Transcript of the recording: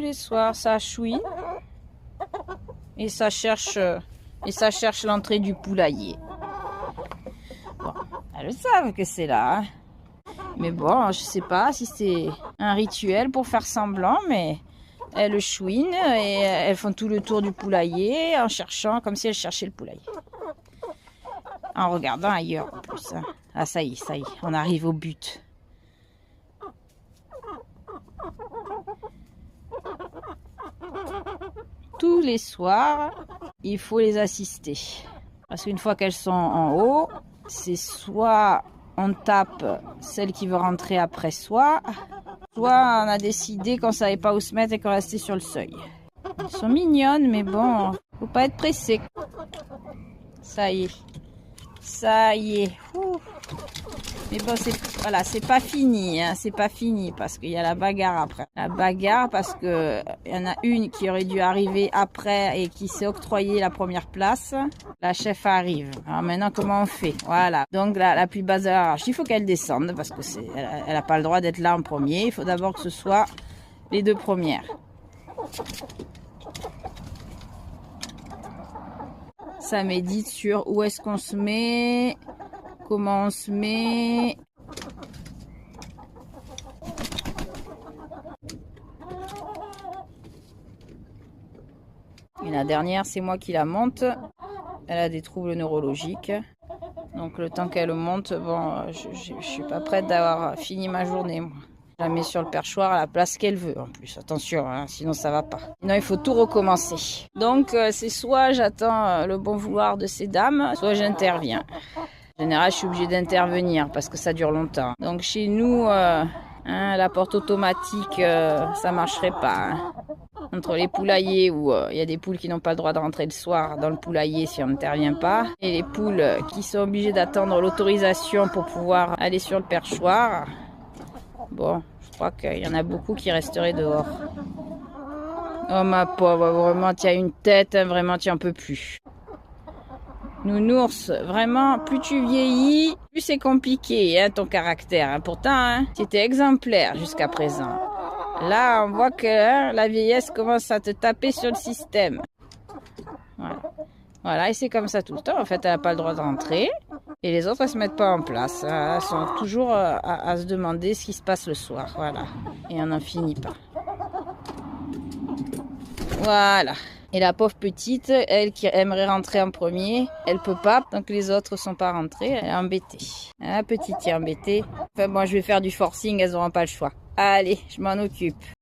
les soirs, ça chouine. Et ça cherche l'entrée du poulailler. Bon, elles savent que c'est là. Hein. Mais bon, je sais pas si c'est un rituel pour faire semblant, mais elles chouinent et elles font tout le tour du poulailler en cherchant, comme si elles cherchaient le poulailler. En regardant ailleurs en plus. Hein. Ah, ça y est, on arrive au but. Tous les soirs, il faut les assister. Parce qu'une fois qu'elles sont en haut, c'est soit on tape celle qui veut rentrer après soit on a décidé qu'on savait pas où se mettre et qu'on restait sur le seuil. Elles sont mignonnes, mais bon, faut pas être pressé. Ça y est. Ouh. Mais bon, c'est pas fini, hein, c'est pas fini parce qu'il y a la bagarre après. La bagarre parce que il y en a une qui aurait dû arriver après et qui s'est octroyée la première place. La chef arrive. Alors maintenant, comment on fait? Voilà. Donc la plus basse de la hiérarchie, il faut qu'elle descende parce que elle a pas le droit d'être là en premier. Il faut d'abord que ce soit les deux premières. Ça médite sur où est-ce qu'on se met. Comment on se met. Et la dernière, c'est moi qui la monte. Elle a des troubles neurologiques. Donc le temps qu'elle monte, bon, je suis pas prête d'avoir fini ma journée, moi. Je la mets sur le perchoir à la place qu'elle veut en plus. Attention, hein, sinon ça va pas. Sinon il faut tout recommencer. Donc c'est soit j'attends le bon vouloir de ces dames, soit j'interviens. En général, je suis obligée d'intervenir parce que ça dure longtemps. Donc chez nous, la porte automatique, ça marcherait pas. Hein. Entre les poulaillers où il y a des poules qui n'ont pas le droit de rentrer le soir dans le poulailler si on n'intervient pas, et les poules qui sont obligées d'attendre l'autorisation pour pouvoir aller sur le perchoir, bon, je crois qu'il y en a beaucoup qui resteraient dehors. Oh ma pauvre, vraiment, tu as une tête, hein, vraiment, tu n'en peux plus. Nounours, vraiment, plus tu vieillis, plus c'est compliqué, hein, ton caractère. Hein. Pourtant, hein, tu étais exemplaire jusqu'à présent. Là, on voit que la vieillesse commence à te taper sur le système. Voilà, et c'est comme ça tout le temps. En fait, elle n'a pas le droit de rentrer. Et les autres, elles ne se mettent pas en place. Elles sont toujours à se demander ce qui se passe le soir. Voilà. Et on n'en finit pas. Voilà. Et la pauvre petite, elle qui aimerait rentrer en premier, elle peut pas, donc les autres sont pas rentrés, elle est embêtée. La petite est embêtée. Enfin, moi, je vais faire du forcing, elles n'auront pas le choix. Allez, je m'en occupe.